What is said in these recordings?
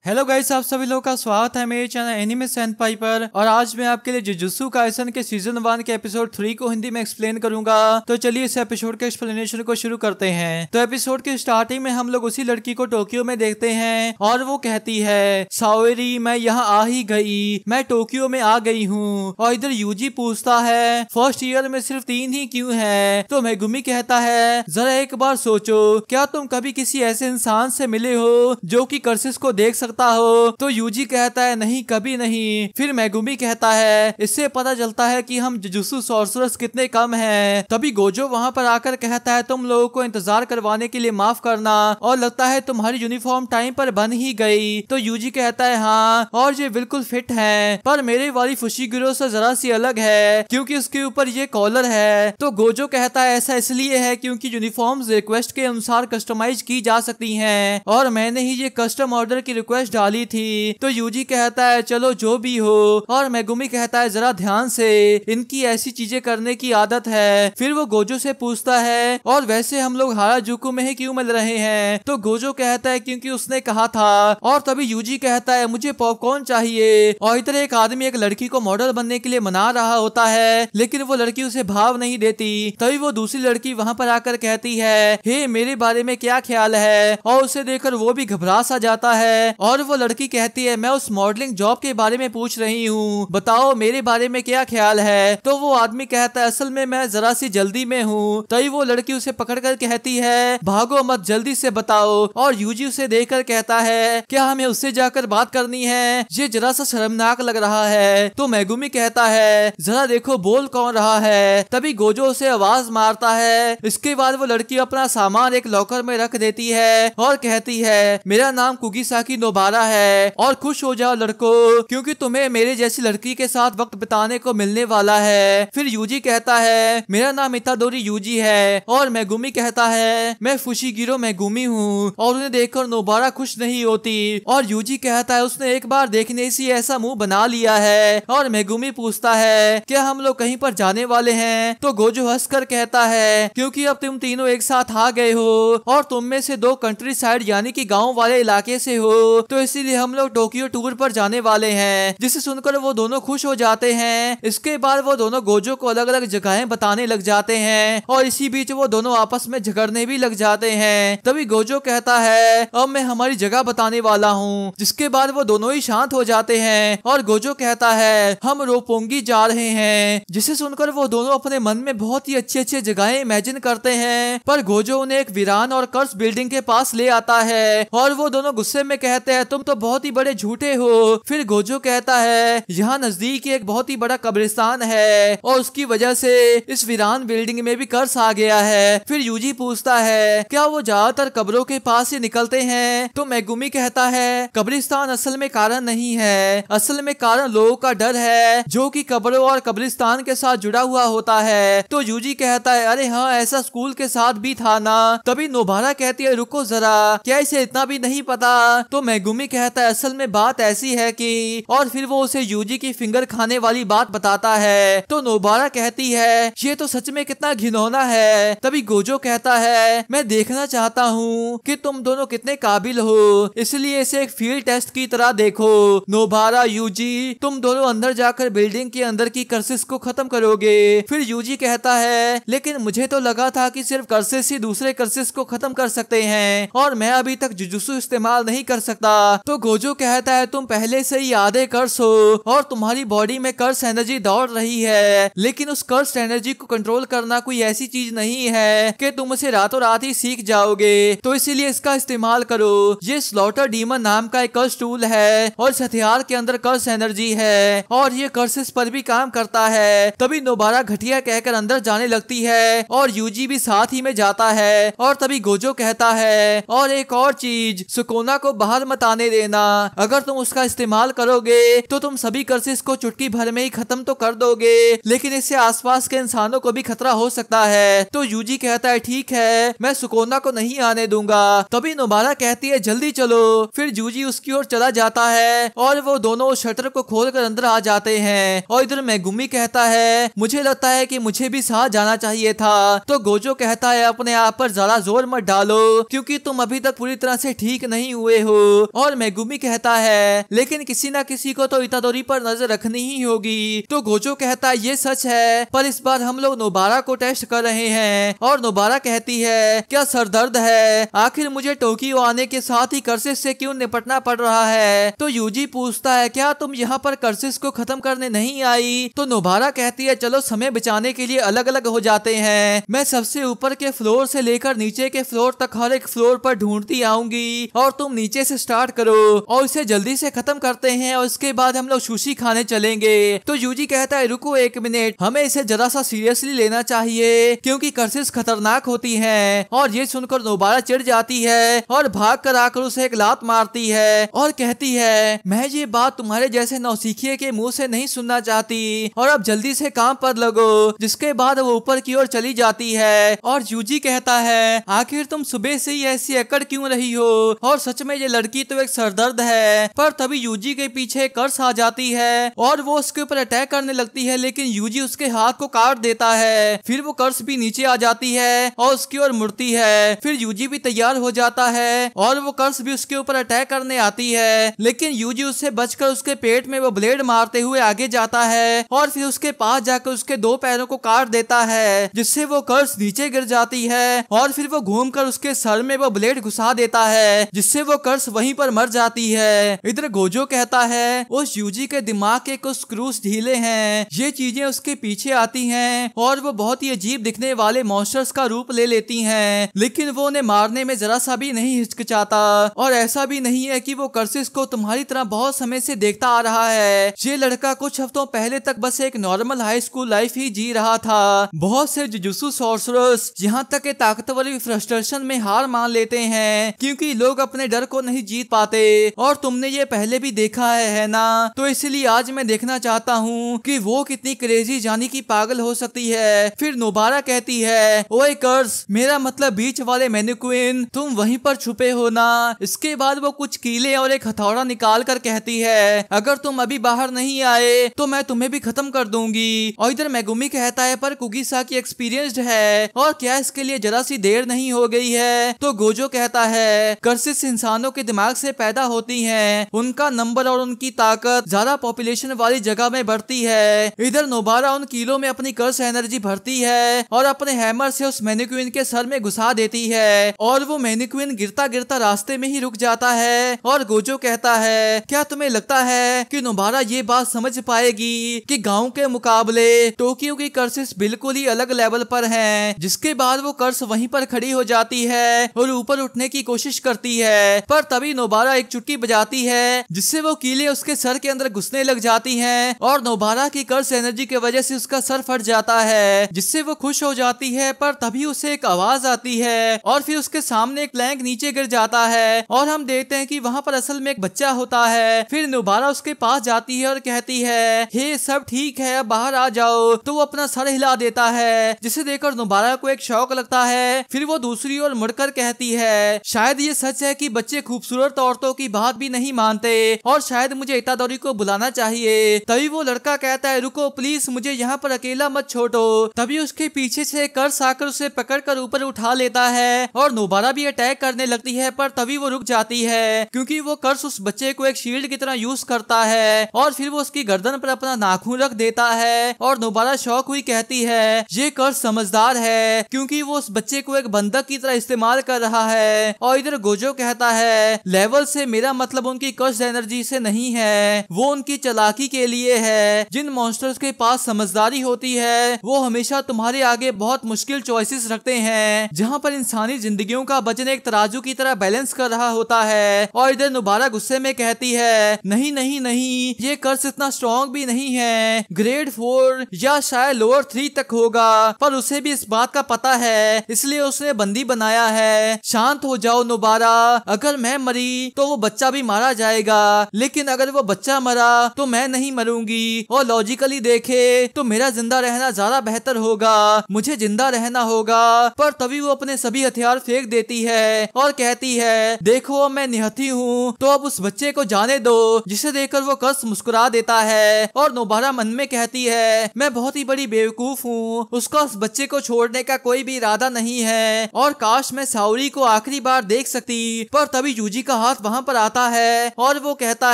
Hello guys, आप सभी लोगों का स्वागत है मेरे चैनल एनिमे सेनपाई पर। और आज मैं आपके लिए जुजुत्सु काइसन के सीजन 1 के एपिसोड 3 को हिंदी में एक्सप्लेन करूंगा। तो चलिए इस एपिसोड के एक्सप्लेनेशन को शुरू करते हैं। तो एपिसोड के स्टार्टिंग में हम लोग उसी लड़की को टोक्यो में देखते हैं और वो कहती है, साओरी मैं यहाँ आ ही गई, मैं टोक्यो में आ गई हूँ। और इधर यूजी पूछता है, फर्स्ट ईयर में सिर्फ 3 ही क्यों है? तो मेगुमी कहता है, जरा एक बार सोचो, क्या तुम कभी किसी ऐसे इंसान से मिले हो जो कि कर्सिस को देख सकता हो? तो यूजी कहता है, नहीं कभी नहीं। फिर मेगुमी कहता है, इससे पता चलता है कि हम जुजुत्सु सॉर्सरर्स कितने कम हैं। तभी गोजो वहां पर आकर कहता है, तुम लोगों को इंतजार करवाने के लिए माफ करना, और लगता है तुम्हारी यूनिफॉर्म टाइम पर बन ही गई। तो यूजी कहता है, हाँ, और ये बिल्कुल फिट है, पर मेरे वाली फुशिगिरो से जरा सी अलग है क्योंकि उसके ऊपर ये कॉलर है। तो गोजो कहता है, ऐसा इसलिए है क्योंकि यूनिफॉर्म्स रिक्वेस्ट के अनुसार कस्टमाइज की जा सकती हैं, और मैंने ही ये कस्टम ऑर्डर की रिक्वेस्ट डाली थी। तो यूजी कहता है, चलो जो भी हो। और मेगुमी कहता है, जरा ध्यान से, इनकी ऐसी चीजें करने की आदत है। फिर वो गोजो से पूछता है, और वैसे हम लोग हाराजुकु में ही क्यों मिल रहे हैं? तो गोजो कहता है, क्योंकि उसने कहा था। और तभी यूजी कहता है, मुझे पॉपकॉर्न चाहिए। और इधर एक आदमी एक लड़की को मॉडल बनने के लिए मना रहा होता है, लेकिन वो लड़की उसे भाव नहीं देती। तभी वो दूसरी लड़की वहां पर आकर कहती है, हे मेरे बारे में क्या ख्याल है? और उसे देखकर वो भी घबरा सा जाता है। और वो लड़की कहती है, मैं उस मॉडलिंग जॉब के बारे में पूछ रही हूँ, बताओ मेरे बारे में क्या ख्याल है? तो वो आदमी कहता है, असल में मैं जरा सी जल्दी में हूँ। तभी वो लड़की उसे पकड़कर कहती है, भागो मत, जल्दी से बताओ। और यूजी उसे देखकर कहता है, क्या हमें उससे जाकर बात करनी है? ये जरा सा शर्मनाक लग रहा है। तो मेगुमी कहता है, जरा देखो बोल कौन रहा है। तभी गोजो उसे आवाज मारता है। इसके बाद वो लड़की अपना सामान एक लॉकर में रख देती है और कहती है, मेरा नाम कुगिसाकी नोबारा है, और खुश हो जाओ लड़कों, क्योंकि तुम्हें मेरे जैसी लड़की के साथ वक्त बिताने को मिलने वाला है। फिर यूजी कहता है, मेरा नाम इतादोरी यूजी है। और मेगुमी कहता है, मैं फुशिगिरो मेगुमी हूँ। और उन्हें देखकर नोबारा खुश नहीं होती। और यूजी कहता है, उसने एक बार देखने से ऐसा मुंह बना लिया है। और मेगुमी पूछता है, क्या हम लोग कहीं पर जाने वाले हैं? तो गोजो हंसकर कहता है, क्योंकि अब तुम तीनों एक साथ आ गए हो, और तुम में से 2 कंट्री साइड यानी कि गाँव वाले इलाके से हो, तो इसीलिए हम लोग टोक्यो टूर पर जाने वाले हैं। जिसे सुनकर वो दोनों खुश हो जाते हैं। इसके बाद वो दोनों गोजो को अलग अलग जगहें बताने लग जाते हैं, और इसी बीच वो दोनों आपस में झगड़ने भी लग जाते हैं। तभी गोजो कहता है, अब मैं हमारी जगह बताने वाला हूँ। जिसके बाद वो दोनों ही शांत हो जाते हैं। और गोजो कहता है, हम रोपोंगी जा रहे हैं। जिसे सुनकर वो दोनों अपने मन में बहुत ही अच्छी अच्छी जगहें इमेजिन करते हैं। पर गोजो उन्हें एक वीरान और कर्स बिल्डिंग के पास ले आता है, और वो दोनों गुस्से में कहते हैं, तुम तो बहुत ही बड़े झूठे हो। फिर गोजो कहता है, यहाँ नजदीक एक बहुत ही बड़ा कब्रिस्तान है, और उसकी वजह से इस वीरान बिल्डिंग में भी कर्स आ गया है। फिर यूजी पूछता है, क्या वो ज्यादातर कब्रों के पास ही निकलते हैं? तो मेगुमी कहता है, कब्रिस्तान असल में कारण नहीं है, असल में कारण लोगों का डर है, जो कि कब्रों और कब्रिस्तान के साथ जुड़ा हुआ होता है। तो यूजी कहता है, अरे हाँ, ऐसा स्कूल के साथ भी था ना। तभी नोबारा कहती है, रुको जरा, क्या इसे इतना भी नहीं पता? तो मेगुमी कहता है, असल में बात ऐसी है कि, और फिर वो उसे यूजी की फिंगर खाने वाली बात बताता है। तो नोबारा कहती है, ये तो सच में कितना घिनौना है। तभी गोजो कहता है, मैं देखना चाहता हूँ कि तुम दोनों कितने काबिल हो, इसलिए इसे एक फील्ड टेस्ट की तरह देखो। नोबारा, यूजी, तुम दोनों अंदर जाकर बिल्डिंग के अंदर की कर्सिस को खत्म करोगे। फिर यूजी कहता है, लेकिन मुझे तो लगा था कि सिर्फ कर्सिस ही दूसरे कर्सिस को खत्म कर सकते हैं, और मैं अभी तक जुजुत्सु इस्तेमाल नहीं कर सकता। तो गोजो कहता है, तुम पहले से ही आधे कर्स हो, और तुम्हारी बॉडी में कर्स एनर्जी दौड़ रही है, लेकिन उस कर्स एनर्जी को कंट्रोल करना कोई ऐसी चीज नहीं है कि तुम उसे रातों रात ही सीख जाओगे। तो इसीलिए इसका इस्तेमाल करो। ये स्लॉटर डीमन नाम का एक कर्स टूल है, और इस हथियार के अंदर कर्स एनर्जी है, और ये कर्सेस पर भी काम करता है। तभी नोबारा घटिया कहकर अंदर जाने लगती है, और यूजी भी साथ ही में जाता है। और तभी गोजो कहता है, और एक और चीज, सुकोना को बाहर मत आने देना। अगर तुम उसका इस्तेमाल करोगे तो तुम सभी कर्सेस को चुटकी भर में ही खत्म तो कर दोगे, लेकिन इससे आसपास के इंसानों को भी खतरा हो सकता है। तो यूजी कहता है, ठीक है, मैं सुकोना को नहीं आने दूंगा। तभी नोबारा कहती है, जल्दी चलो। फिर यूजी उसकी ओर चला जाता है, और वो दोनों उस शटर को खोलकर अंदर आ जाते हैं। और इधर मेगुमी कहता है, मुझे लगता है कि मुझे भी साथ जाना चाहिए था। तो गोजो कहता है, अपने आप पर ज्यादा जोर मत डालो, क्योंकि तुम अभी तक पूरी तरह से ठीक नहीं हुए हो। और मेगुमी कहता है लेकिन किसी ना किसी को तो इतादोरी पर नजर रखनी ही होगी। तो गोजो कहता है ये सच है, पर इस बार हम लोग नोबारा को टेस्ट कर रहे हैं। और नोबारा कहती है क्या सरदर्द है, आखिर मुझे टोक्यो आने के साथ ही कर्सिस से क्यों निपटना पड़ रहा है। तो यूजी पूछता है क्या तुम यहाँ पर कर्सिस को खत्म करने नहीं आई। तो नोबारा कहती है चलो समय बचाने के लिए अलग अलग हो जाते हैं, मैं सबसे ऊपर के फ्लोर से लेकर नीचे के फ्लोर तक हर एक फ्लोर पर ढूंढती आऊंगी और तुम नीचे से स्टार्ट करो और इसे जल्दी से खत्म करते हैं और उसके बाद हम लोग सुशी खाने चलेंगे। तो यूजी कहता है रुको एक मिनट, हमें इसे जरा सा सीरियसली लेना चाहिए क्योंकि कर्सिस खतरनाक होती हैं। और ये सुनकर नोबारा चिढ़ जाती है और भाग कर आकर उसे एक लात मारती है और कहती है मैं ये बात तुम्हारे जैसे नौसिखिए के मुंह से नहीं सुनना चाहती और अब जल्दी से काम पर लगो। जिसके बाद वो ऊपर की ओर चली जाती है और यूजी कहता है आखिर तुम सुबह से ही ऐसी अकड़ क्यों रही हो, और सच में ये लड़की तो एक सरदर्द है। पर तभी यूजी के पीछे कर्स आ जाती है और वो उसके ऊपर अटैक करने लगती है, लेकिन यूजी उसके हाथ को काट देता है। फिर वो कर्स भी नीचे आ जाती है और उसकी ओर मुड़ती है। फिर यूजी भी तैयार हो जाता है और वो कर्स भी उसके ऊपर अटैक करने आती है, लेकिन यूजी उससे बचकर उसके पेट में वो ब्लेड मारते हुए आगे जाता है और फिर उसके पास जाकर उसके दो पैरों को काट देता है, जिससे वो कर्स नीचे गिर जाती है और फिर वो घूमकर उसके सर में वो ब्लेड घुसा देता है, जिससे वो कर्स वहीं पर मर जाती है। इधर गोजो कहता है उस यूजी के दिमाग के कुछ स्क्रूज ढीले हैं, ये चीजें उसके पीछे आती हैं और वो बहुत ही अजीब दिखने वाले मॉन्स्टर्स का रूप ले लेती हैं, लेकिन वो उन्हें मारने में जरा सा भी नहीं हिचकिचाता। और ऐसा भी नहीं है कि वो कर्सिस को तुम्हारी तरह बहुत समय से देखता आ रहा है। ये लड़का कुछ हफ्तों पहले तक बस एक नॉर्मल हाई स्कूल लाइफ ही जी रहा था। बहुत से जुजुत्सु सॉर्सरर्स यहाँ तक के ताकतवर भी फ्रस्ट्रेशन में हार मान लेते हैं क्योंकि लोग अपने डर को नहीं जीत पाते, और तुमने ये पहले भी देखा है ना। तो इसलिए आज मैं देखना चाहता हूँ कि वो कितनी क्रेजी जानी की पागल हो सकती है। फिर नोबारा कहती है ओए कर्स, मेरा मतलब बीच वाले मैनिक्विन, तुम वहीं पर छुपे हो ना। इसके बाद वो कुछ कीले और एक हथौड़ा निकाल कर कहती है अगर तुम अभी बाहर नहीं आए तो मैं तुम्हें भी खत्म कर दूंगी। और इधर मेगुमी कहता है पर कुगिसाकी एक्सपीरियंस्ड है और क्या इसके लिए जरा सी देर नहीं हो गई है। तो गोजो कहता है कर्सिस इंसानों के दिमाग से पैदा होती हैं, उनका नंबर और उनकी ताकत ज्यादा पॉपुलेशन वाली जगह में बढ़ती है। इधर नोबारा उन कीलों में अपनी कर्स एनर्जी भरती है और अपने हैमर से उस मैनिक्विन के सर में घुसा देती है और वो मैनिक्विन गिरता गिरता रास्ते में ही रुक जाता है। और गोजो कहता है क्या तुम्हें लगता है कि नोबारा ये बात समझ पाएगी कि गांव के मुकाबले टोक्यो की कर्सिस बिल्कुल ही अलग लेवल पर हैं। जिसके बाद वो कर्स वहीं पर खड़ी हो जाती है और ऊपर उठने की कोशिश करती है, पर तभी नोबारा एक चुटकी बजाती है जिससे वो कीले उसके सर के अंदर घुसने लग जाती हैं और नोबारा की कर्स एनर्जी की वजह से उसका सर फट जाता है, जिससे वो खुश हो जाती है। पर तभी उसे एक आवाज आती है और फिर उसके सामने एक प्लैंक नीचे गिर जाता है और हम देखते हैं कि वहाँ पर असल में एक बच्चा होता है। फिर नोबारा उसके पास जाती है और कहती है हे सब ठीक है, अब बाहर आ जाओ। तो वो अपना सर हिला देता है जिसे देखकर नोबारा को एक शौक लगता है। फिर वो दूसरी ओर मुड़कर कहती है शायद ये सच है कि बच्चे खूबसूरत औरतों की बात भी नहीं मानते और शायद मुझे इतादोरी को बुलाना चाहिए। तभी वो लड़का कहता है रुको प्लीज, मुझे यहाँ पर अकेला मत छोड़ो। तभी उसके पीछे से कर्स आकर उसे पकड़कर ऊपर उठा लेता है और नोबारा भी अटैक करने लगती है, पर तभी वो रुक जाती है क्योंकि वो कर्स उस बच्चे को एक शील्ड की तरह यूज करता है और फिर वो उसकी गर्दन पर अपना नाखून रख देता है। और नोबारा शौक हुई कहती है ये कर्स समझदार है क्योंकि वो उस बच्चे को एक बंधक की तरह इस्तेमाल कर रहा है। और इधर गोजो कहता है लेवल से मेरा मतलब उनकी कर्स एनर्जी से नहीं है, वो उनकी चालाकी के लिए है। जिन मॉन्स्टर्स के पास समझदारी होती है वो हमेशा तुम्हारे आगे बहुत मुश्किल चॉइसेस रखते हैं, जहाँ पर इंसानी जिंदगियों का वजन एक तराजू की तरह बैलेंस कर रहा होता है। और इधर नोबारा गुस्से में कहती है नहीं नहीं नहीं, ये कर्स इतना स्ट्रॉन्ग भी नहीं है, ग्रेड 4 या शायद लोअर 3 तक होगा, पर उसे भी इस बात का पता है इसलिए उसने बंदी बनाया है। शांत हो जाओ नोबारा, अगर मैं मरी तो वो बच्चा भी मारा जाएगा, लेकिन अगर वो बच्चा मरा तो मैं नहीं मरूंगी और लॉजिकली देखे तो मेरा जिंदा रहना ज्यादा बेहतर होगा, मुझे जिंदा रहना होगा। पर तभी वो अपने सभी हथियार फेंक देती है और कहती है देखो मैं निहत्थी हूँ तो अब उस बच्चे को जाने दो, जिसे देखकर वो कर्स मुस्कुरा देता है। और नोबारा मन में कहती है मैं बहुत ही बड़ी बेवकूफ हूँ, उसका उस बच्चे को छोड़ने का कोई भी इरादा नहीं है और काश मैं साउरी को आखिरी बार देख सकती। पर तभी यूजी का हाथ वहाँ पर आता है और वो कहता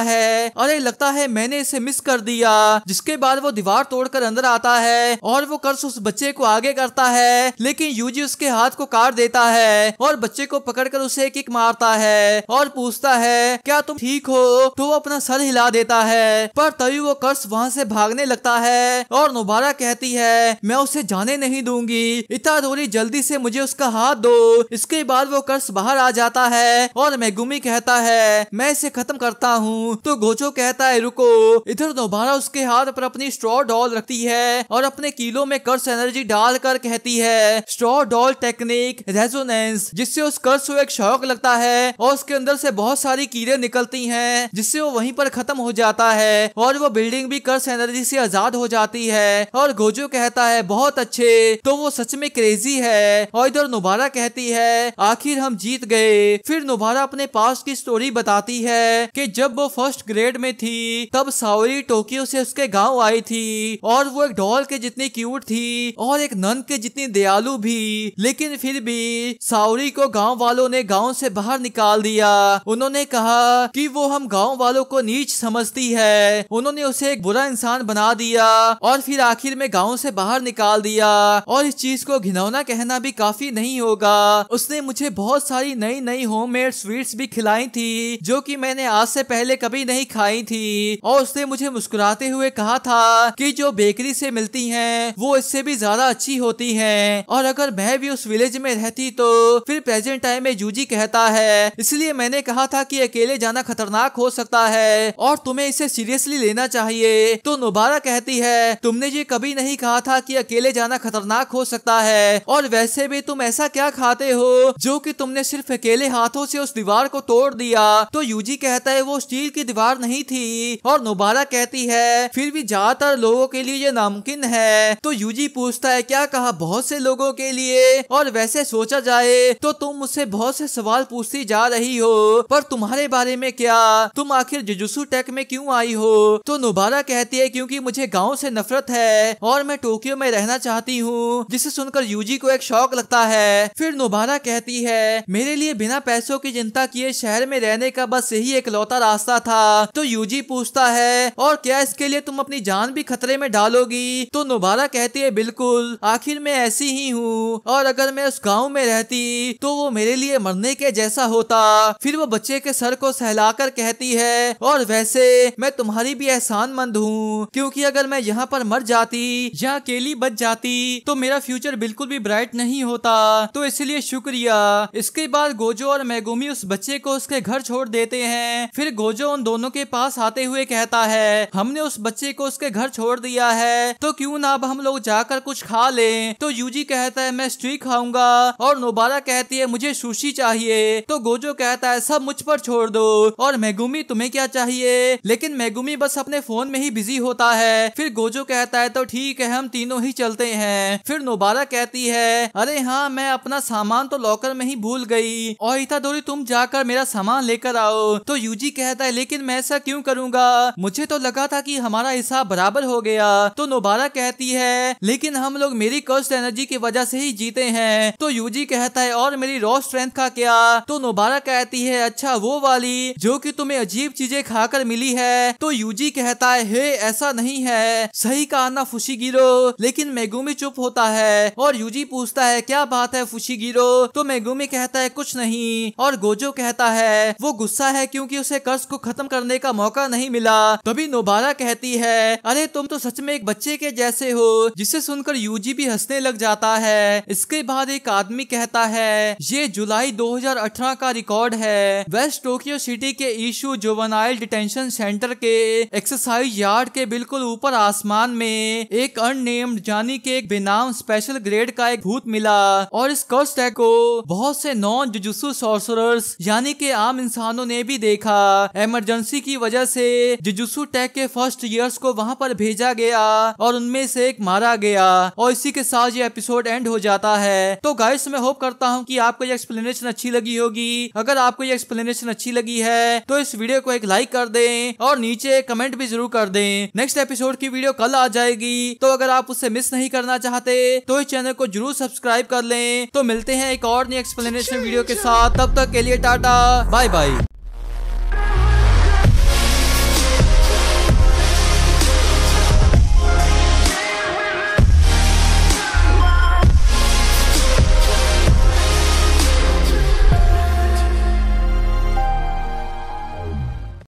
है अरे लगता है मैंने इसे मिस कर दिया। जिसके बाद वो दीवार तोड़कर अंदर आता है और वो कर्स उस बच्चे को आगे करता है, लेकिन यूजी उसके हाथ को काट देता है और बच्चे को पकड़कर उसे किक मारता है और पूछता है क्या तुम ठीक हो, तो वो अपना सर हिला देता है। पर तभी वो कर्स वहाँ से भागने लगता है और नोबारा कहती है मैं उसे जाने नहीं दूंगी, इतादोरी जल्दी से मुझे उसका हाथ दो। इसके बाद वो कर्स बाहर आ जाता है और मेगुमी कहता है मैं इसे खत्म करता हूँ। तो गोजो कहता है रुको। इधर नोबारा उसके हाथ पर अपनी स्ट्रॉ डॉल रखती है और अपने कीलों में कर्स एनर्जी डालकर कहती है स्ट्रॉ डॉल टेक्निक रेजोनेंस, जिससे उस कर्स को एक शॉक लगता है और उसके अंदर से बहुत सारी कीड़े निकलती हैं, जिससे वो वहीं पर खत्म हो जाता है और वो बिल्डिंग भी कर्स एनर्जी से आजाद हो जाती है। और गोजो कहता है बहुत अच्छे, तो वो सच में क्रेजी है। और इधर नोबारा कहती है आखिर हम जीत गए। फिर नोबारा अपने पास की स्टोरी बताती है कि जब वो फर्स्ट ग्रेड में थी तब साओरी टोक्यो से उसके गांव आई थी और वो एक डॉल के जितनी क्यूट थी और एक नन के जितनी दयालु भी, लेकिन फिर भी साओरी को गांव वालों ने गांव से बाहर निकाल दिया। उन्होंने कहा कि वो हम गांव वालों को नीच समझती है, उन्होंने उसे एक बुरा इंसान बना दिया और फिर आखिर में गांव से बाहर निकाल दिया। और इस चीज को घिनौना कहना भी काफी नहीं होगा, उसने मुझे बहुत सारी नई नई होममेड स्वीट्स भी खिलाई थी जो कि मैंने आज से पहले कभी नहीं खाई थी। और उसने मुझे मुस्कुराते हुए कहा था कि जो बेकरी से मिलती हैं वो इससे भी ज्यादा अच्छी होती हैं, और अगर मैं भी उस विलेज में रहती तो फिर प्रेजेंट टाइम में जूजी कहता है इसलिए मैंने कहा था कि अकेले जाना खतरनाक हो सकता है और तुम्हें इसे सीरियसली लेना चाहिए। तो नोबारा कहती है तुमने ये कभी नहीं कहा था कि अकेले जाना खतरनाक हो सकता है, और वैसे भी तुम ऐसा क्या खाते हो जो कि तुमने सिर्फ अकेले हाथों से उस दीवार को तोड़ दिया। तो यूजी कहता है वो स्टील की दीवार नहीं थी, और नोबारा कहती है फिर भी ज्यादातर लोगों के लिए ये नामुमकिन है। तो यूजी पूछता है क्या कहा बहुत से लोगों के लिए, और वैसे सोचा जाए तो तुम मुझसे बहुत से सवाल पूछती जा रही हो, पर तुम्हारे बारे में क्या, तुम आखिर जुजुत्सु टेक में क्यों आई हो। तो नोबारा कहती है क्योंकि मुझे गांव से नफरत है और मैं टोक्यो में रहना चाहती हूँ, जिसे सुनकर यूजी को एक शौक लगता है। फिर नोबारा कहती है मेरे लिए बिना पैसों की चिंता किए शहर में रहने का बस यही एक लौता रास्ता था। तो यूजी पूछता है और क्या इसके लिए तुम अपनी जान भी खतरे में डालोगी। तो नोबारा कहती है बिल्कुल, आखिर मैं ऐसी ही हूँ, और अगर मैं उस गाँव में रहती तो वो मेरे लिए मरने के जैसा होता। फिर वो बच्चे के सर को सहलाकर कहती है और वैसे मैं तुम्हारी भी एहसानमंद हूँ, क्योंकि अगर मैं यहाँ पर मर जाती या अकेली बच जाती तो मेरा फ्यूचर बिल्कुल भी ब्राइट नहीं होता, तो इसलिए शुक्रिया। इसके बाद गोजो और मेगुमी उस बच्चे को उसके घर छोड़ देते हैं। फिर गोजो उन दोनों के पास आते हुए कहता है हमने उस बच्चे को उसके घर छोड़ दिया है तो क्यों ना अब हम लोग जाकर कुछ खा लें। तो यूजी कहता है मैं स्ट्रीक खाऊंगा, और नोबारा कहती है मुझे सुशी चाहिए। तो गोजो कहता है सब मुझ पर छोड़ दो, और मेगुमी तुम्हें क्या चाहिए, लेकिन मेगुमी बस अपने फोन में ही बिजी होता है। फिर गोजो कहता है तो ठीक है हम तीनों ही चलते हैं। फिर नोबारा कहती है अरे हाँ मैं अपना सामान तो लॉकर में ही भूल गई, और इतादोरी तुम जाकर मेरा सामान लेकर आओ। तो यूजी कहता है लेकिन मैं ऐसा क्यों करूंगा, मुझे तो लगा था कि हमारा हिसाब बराबर हो गया। तो नोबारा कहती है लेकिन हम लोग मेरी कर्स्ड एनर्जी की वजह से ही जीते हैं। तो यूजी कहता है और मेरी रॉ स्ट्रेंथ का क्या। तो नोबारा कहती है अच्छा वो वाली जो कि तुम्हें अजीब चीजें खाकर मिली है। तो यूजी कहता है हे ऐसा नहीं है, सही कहा ना फुशिगिरो। लेकिन मेगुमी चुप होता है और यूजी पूछता है क्या बात है फुशिगिरो। तो मेगुमी कहता है कुछ नहीं, और गोजो कहता है वो गुस्सा है क्योंकि उसे कर्ज को खत्म करने का मौका नहीं मिला। तभी नोबारा कहती है अरे तुम तो सच में एक बच्चे के जैसे हो, जिसे सुनकर यूजी भी हंसने लग जाता है। इसके बाद एक आदमी कहता है ये जुलाई 2018 का रिकॉर्ड है। वेस्ट टोक्यो सिटी के इशू जुवेनाइल डिटेंशन सेंटर के एक्सरसाइज यार्ड के बिल्कुल ऊपर आसमान में एक अननेम्ड यानी के एक बेनाम स्पेशल ग्रेड का एक भूत मिला, और इस कर्स टैग को बहुत से नॉन जुजुत्सु सॉर्सरर्स यानी के आम इंसानों ने भी देखा। इमरजेंसी की वजह से जुजुत्सु टैग के फर्स्ट ईयर्स को वहां पर भेजा गया और उनमें से एक मारा गया, और इसी के साथ ये एपिसोड एंड हो जाता है। तो गाइस मैं होप करता हूँ कि आपको ये एक्सप्लेनेशन अच्छी लगी होगी। अगर आपको ये एक्सप्लेनेशन अच्छी लगी है तो इस वीडियो को एक लाइक कर दें और नीचे कमेंट भी जरूर कर दें। नेक्स्ट एपिसोड की वीडियो कल आ जाएगी, तो अगर आप उसे मिस नहीं करना चाहते तो इस चैनल को जरूर सब्सक्राइब कर लें। तो मिलते हैं एक और नई एक्सप्लेनेशन वीडियो के साथ, तब तक के लिए टाटा बाय बाय।